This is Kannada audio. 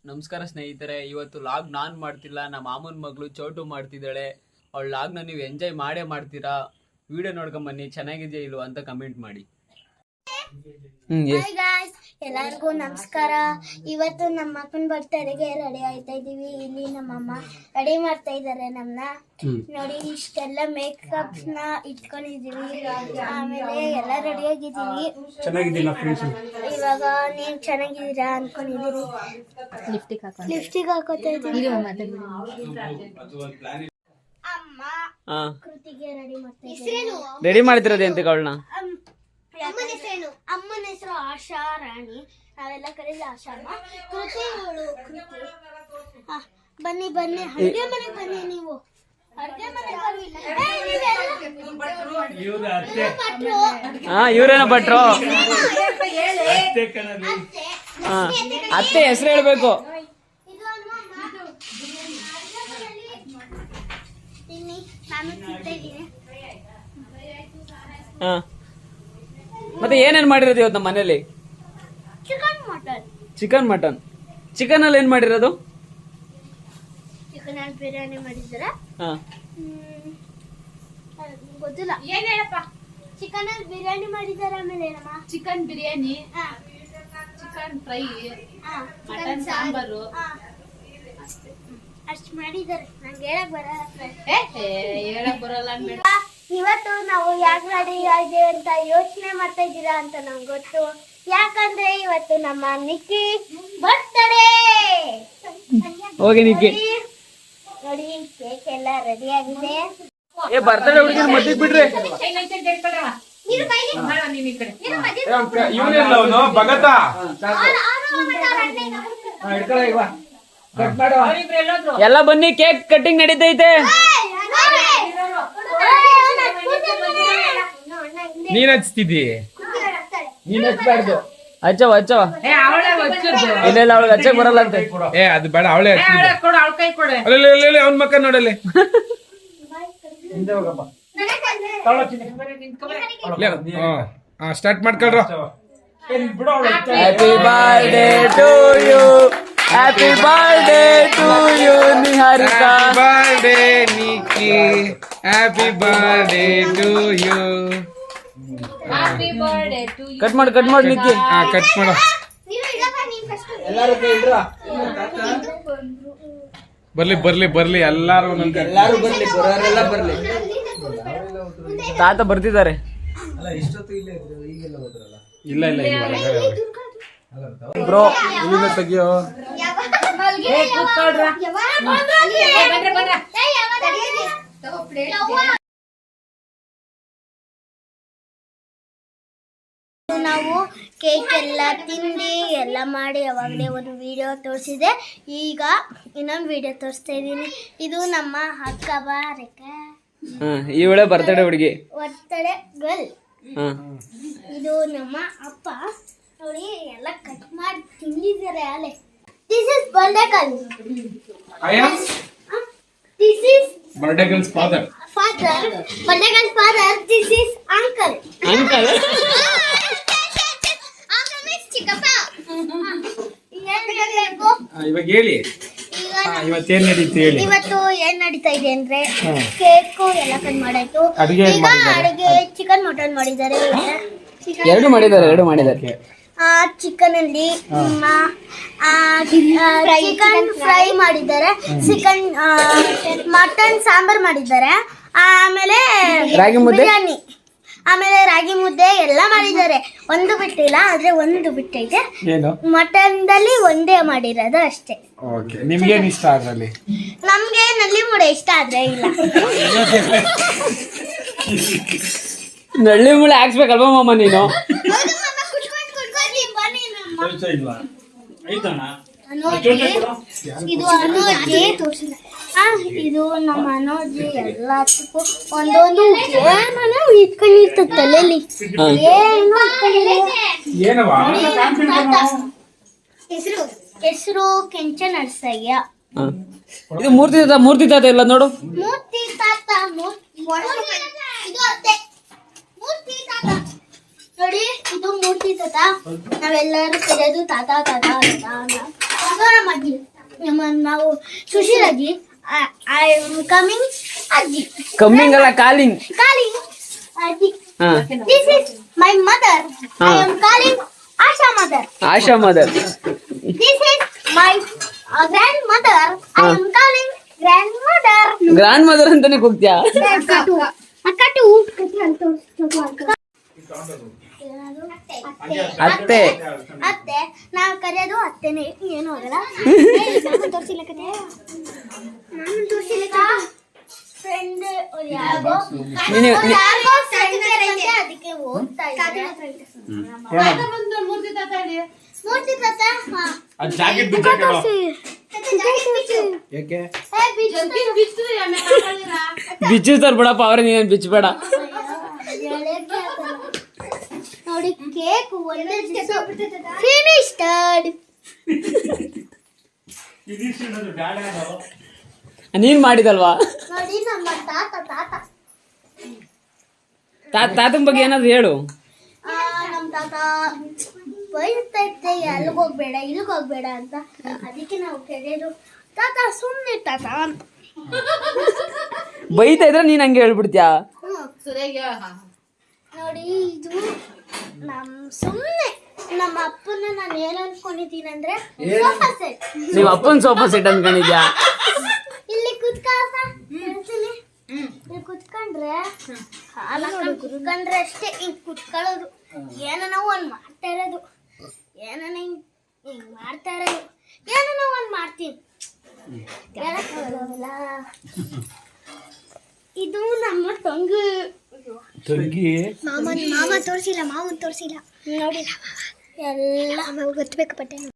ನಮಸ್ಕಾರ ಸ್ನೇಹಿತರೆ, ಇವತ್ತು ಲಾಗ್ ನಾನು ಮಾಡ್ತಿಲ್ಲ, ನಮ್ಮ ಮಾಮನ ಮಗಳು ಚೋಟು ಮಾಡ್ತಿದ್ದಾಳೆ. ಅವಳ ಲಾಗ್ನ ನೀವು ಎಂಜಾಯ್ ಮಾಡ್ತೀರಾ. ವಿಡಿಯೋ ನೋಡ್ಕೊಂಬನ್ನಿ, ಚೆನ್ನಾಗಿದೆಯಾ ಇಲ್ವಾ ಅಂತ ಕಮೆಂಟ್ ಮಾಡಿ. ಹಾಯ್ ಗಾಯ್ಸ್, ಎಲ್ಲರಿಗೂ ನಮಸ್ಕಾರ. ಇವತ್ತು ನಮ್ಮ ಅಪ್ಪನ ಬರ್ತಡೆಗೆ ರೆಡಿ ಆಯ್ತಾ ಇದೀವಿ. ಇಲ್ಲಿ ನಮ್ಮಮ್ಮ ರೆಡಿ ಮಾಡ್ತಾ ಇದ್ದಾರೆ ನಮ್ಮನ್ನ. ನೋಡಿ, ಇಷ್ಟೆಲ್ಲ ಮೇಕಪ್ ನ ಇಟ್ಕೊಂಡಿದೀವಿ. ಆಮೇಲೆ ಎಲ್ಲ ರೆಡಿ ಆಗಿದೀವಿ. ಇವಾಗ ನೀವ್ ಚೆನ್ನಾಗಿದ್ದೀರಾ ಅನ್ಕೊಂಡಿದೀವಿ. ಲಿಪ್ಸ್ಟಿಕ್ ಹಾಕೋತಾ ಇದೀವಿ. ಅಮ್ಮ ಕೃತಿಗೆ ರೆಡಿ ಮಾಡ್ತಿರೋದೇ ಅಂತ ಅವಳನ್ನ. ಅಮ್ಮನ ಹೆಸರು ಆಶಾ ರಾಣಿ, ನಾವೆಲ್ಲ ಕರೀಲಿ ಆಶಾಮ್ಮ. ಕೃತಿಗಳು ಬನ್ನಿ ಬನ್ನಿ, ಅಡ್ಗೆ ಮನೆಗೆ ಬನ್ನಿ. ನೀವು ಅಡ್ಗೆ ಇವ್ರೇನ ಭಟ್ರು? ಅತ್ತೆ ಹೆಸರು ಹೇಳ್ಬೇಕು. ಮತ್ತೆ ಏನೇನ್ ಮಾಡಿರೋದು ಇವತ್ತು ನಮ್ಮ ಮನೇಲಿ? Chicken mutton. ಚಿಕನ್ ಅಲ್ಲಿ ಏನ್ ಮಾಡಿರೋದು? ಚಿಕನ್ ಅಲ್ಲಿ ಬಿರಿಯಾನಿ ಮಾಡಿದಾರೆ. ಗೊತ್ತಿಲ್ಲ, ಏನ್ ಹೇಳಪ್ಪ. ಚಿಕನ್ ಅಲ್ಲಿ ಬಿರಿಯಾನಿ ಮಾಡಿದಾರೆ. ಆಮೇಲೆ ಏನಮ್ಮ? Chicken biryani, chicken fry, mutton sambar ಅಷ್ಟು ಮಾಡಿದಾರೆ. ನಂಗೆ ಹೇಳಕ್ ಬರಲ್ಲ ಅನ್ಬೇಡ. ಇವತ್ತು ನಾವು ಯಾಕೆ ರೆಡಿ ಆಗಿದೆ ಅಂತ ಯೋಚನೆ ಮಾಡ್ತಾ ಇದ್ದೀರಾ ಅಂತ ನಂಗೆ ಗೊತ್ತು. ಯಾಕಂದ್ರೆ ಇವತ್ತು ನಮ್ಮ ನಿಕ್ಕಿ ಬರ್ತಡೇ. ಹೋಗಿ ನಿಕ್ಕಿ. ನೋಡಿ, ಕೇಕ್ ಎಲ್ಲ ರೆಡಿ ಆಗಿದೆ. ಬರ್ತಡೇ ಹುಡುಗಿ ಮದ್ದಿಗೆ ಬಿಡ್ರಿ. ಎಲ್ಲ ಬನ್ನಿ, ಕೇಕ್ ಕಟ್ಟಿಂಗ್ ನಡೀತೈತೆ. ನೀನ್ ಹಚ್ತಿದ್ದಿ? ನೀನ್ ಹಚ್ಬಾರ್ದು. ಹಚ್ಚವ ಹಚ್ಚವ. ಇಲ್ಲ ಇಲ್ಲ, ಅವಳಿಗೆ ಹಚ್ಚಕ್ ಬರಲ್ಲ ಅಂತ. ಅದು ಬೇಡ, ಅವಳೇ ಅವನ್ ಮಕ್ಕ ನೋಡಲ್ಲಿ. ಸ್ಟಾರ್ಟ್ ಮಾಡ್ಕೊಳ್ರ. Happy birthday to you, happy birthday to you Niharika. Birthday Nikki, happy birthday to you. Cut ಮಾಡಿ ನಿಕ್ಕಿ. ಕಟ್ ಮಾಡು. ಬರ್ಲಿ ಬರ್ಲಿ ಬರ್ಲಿ, ಎಲ್ಲಾರು ಬರ್ಲಿ. ತಾತ ಬರ್ತಿದ್ದಾರೆ. ಇಲ್ಲ ಇಲ್ಲ ಬ್ರೋ, ಇಲ್ಲಿಂದ ತೆಗಿಯೋ. ನಾವು ಕೇಕ್ ಎಲ್ಲ ತಿಂದು ಎಲ್ಲ ಮಾಡಿ ಅವಾಗಲೇ ಒಂದು ವಿಡಿಯೋ ತೋರಿಸಿದೆ. ಈಗ ಇನ್ನೊಂದು ವಿಡಿಯೋ ತೋರಿಸ್ತಾ ಇದ್ದೀನಿ. ಇದು ನಮ್ಮ ಅಕ್ಕ ಬಾರಕ, ಇವಳೆ ಬರ್ತಡೇ ಹುಡುಗಿ, ಬರ್ತಡೇ ಗರ್ಲ್. ಇದು ನಮ್ಮ ಅಪ್ಪ. ನೋಡಿ, ಎಲ್ಲ ಕಟ್ ಮಾಡಿ ತಿಂದಿದ್ದಾರೆ ಅಲ್ಲೇ. This is birthday girl. This is birthday girls father. Birthday girl father. This is uncle. ಇವಾಗ ಹೇಳಿ, ಇವತ್ತೇನ್ ನಡೀತು ಹೇಳಿ. ಇವತ್ತು ಏನ್ ನಡೀತಾ ಇದೆ ಅಂದ್ರೆ, ಕೇಕು ಎಲ್ಲ ಕಟ್ ಮಾಡಾಯ್ತು. ಅಡುಗೆ ಅಡುಗೆ ಚಿಕನ್ ಮಟನ್ ಮಾಡಿದ್ದಾರೆ. ಎರಡು ಮಾಡಿದ್ದಾರೆ. ಚಿಕನ್ ಅಲ್ಲಿ ಚಿಕನ್ ಫ್ರೈ ಮಾಡಿದ್ದಾರೆ, ಚಿಕನ್ ಮಟನ್ ಸಾಂಬಾರ್ ಮಾಡಿದ್ದಾರೆ, ಆಮೇಲೆ ರಾಗಿ ಮುದ್ದೆ, ಬಿರಿಯಾನಿ, ಆಮೇಲೆ ರಾಗಿ ಮುದ್ದೆ ಎಲ್ಲ ಮಾಡಿದ್ದಾರೆ. ಒಂದು ಬಿಟ್ಟಿಲ್ಲ, ಆದ್ರೆ ಒಂದು ಬಿಟ್ಟೈತೆ. ಮಟನ್ದಲ್ಲಿ ಒಂದೇ ಮಾಡಿರೋದು ಅಷ್ಟೇ. ನಿಮ್ಗೇನ್ ಇಷ್ಟ ಅದ್ರಲ್ಲಿ? ನಮ್ಗೆ ನಲ್ಲಿ ಮುಡೆ ಇಷ್ಟ, ಆದ್ರೆ ಇಲ್ಲ. ನಳ್ಳಿ ಮುಳ್ಳೆ ಹಾಕ್ಸ್ಬೇಕಲ್ವಾ ಮಾಮ ನೀನು? ಇದು ಅನೋಜಿ, ಇದು ನಮ್ಮ ಅನೋಜಿ. ಎಲ್ಲದಕ್ಕೂ ಒಂದೊಂದು ಏನೋ ಇಟ್ಕೊಂಡಿರ್ತ ತಲೆಯಲ್ಲಿ. ಹೆಸರು ಕೆಂಚ ನರಸಯ್ಯ. ಇದು ಮೂರ್ತಿ ತಾತ ಇಲ್ಲ ನೋಡು. ಮೂರ್ತಿ ತಾತ, ಇದು ಅತ್ತೆ. ಮೂರ್ತಿ ತಾತ ನೋಡಿ, ಇದು ಮೂರ್ತಿ ತಾತ. ನಾವೆಲ್ಲರೂ ಕರೆಯೋದು ತಾತ ತಾತ ಅಂತ. ನಮ್ಮ ಅಜ್ಜಿ ನಾವು ಸುಶೀಲ್ ಅಜ್ಜಿ ಐ ಆಮ್ ಕಮಿಂಗ್ ಅಜ್ಜಿ ಕಮ್ಮಿಂಗ್ ಅಲ್ಲ ಕಾಲಿಂಗ್. ಕಾಲಿಂಗ್ ಅಜ್ಜಿ. ಹಾ this is my mother I am calling Asha mother. Asha mother. This is my grand mother I am calling grand mother. Grand mother ಅಂತಾನೆ ಕೂಗ್ತ್ಯಾ? ಅಕ್ಕಟು ಅತ್ತೆ. ಅತ್ತೆ ನಾವು ಕರೆಯೋದು ಅತ್ತೆನೇ, ಏನು ಆಗಲ್ಲ. ತೋರಿಸಿಲ್ಲ ಕತೆ, ನಾನು ತೋರಿಸಿಲ್ಲ. ಫ್ರೆಂಡ್ ಯಾರಿಗೋ ಫ್ರೆಂಡ್ ಅದಕ್ಕೆ ಹೋಗ್ತಾ ಇದ್ದಾರೆ. ಮೂರ್ತಿ ತಾತ ಹೇಳಿ. ಮೂರ್ತಿ ತಾತ ಅದು ಜಾಕೆಟ್ ಬಿಚ್ಚಾಕಲ್ಲ ಯಾಕೆ ಬಿಚ್ಚು ಆಮೇಲೆ ಹಾಕೊಂಡಿರಾ? ಬಿಚ್ಚಿಸ್ತಾರ ಬಿಡಪ್ಪ, ಅವ್ರೆ ನೀನೇನ್ ಬಿಚ್ಚಬೇಡ. ನೋಡಿ ಕೇಕ್ ಒಳ್ಳೆ ಫಿನಿಶ್ಡ್. ನೀನ್ ಮಾಡಿದಲ್ವಾ? ನೋಡಿ ನಮ್ಮ ತಾತ ತಾತನ ಬಗ್ಗೆ ಏನಾದ್ರು ಹೇಳು. ನಮ್ಮ ತಾತ ಬೈತಾ ಇತ್ತೆ, ಅಲ್ಲಿಗೆ ಹೋಗ್ಬೇಡ ಇಲ್ಲಿಗೆ ಹೋಗ್ಬೇಡ ಅಂತ. ಅದಕ್ಕೆ ನಾವು ಕರೆಯೋದು ತಾತ ಸುಮ್ಮನೆ ತಾತ ಅಂತ. ಬೈತಾ ಇದ್ರೆ ನೀನ್ ಹಂಗೆ ಹೇಳ್ಬಿಡ್ತ್ಯಾ? ಸುರೇಗೆ ನೋಡಿ ಇದು ಸುಮ್ಮನೆ ನಮ್ಮ ಅಪ್ಪನ ನಾನು ಏನ್ ಅನ್ಕೊಂಡಿದ್ದೀನಿ ಅಂದ್ರೆ ಸೋಫಾ ಸೆಟ್. ನೀವ್ ಅಪ್ಪನ್ ಸೋಫಾ ಸೆಟ್ ಅನ್ಕೊಂಡಿದ್ಯಾ? ಇಲ್ಲಿ ಇಲ್ಲಿ ಕುತ್ಕೊಂಡ್ರೆ ಕಾಲ ಕುತ್ಕೊಂಡ್ರೆ ಅಷ್ಟೇ ಹಿಂಗ್ ಕುತ್ಕೊಳ್ಳೋದು. ಏನೋ ಒಂದ್ ಮಾಡ್ತಾ ಇರೋದು, ಏನೋ ಹಿಂಗ್ ಮಾಡ್ತಾ ಇರೋದು, ಏನೋ ಒಂದ್ ಮಾಡ್ತೀನಿ. ಹೇಳಕ್ಕಾಗಲ್ಲ. ಇದು ನಮ್ಮ ತಂಗಿ ಮಾಮನ್ ತೋರಿಸಿಲ್ಲ ನೋಡಿ ಎಲ್ಲ ಗೊತ್ತಬೇಕು ಪಟ್ಟೆ.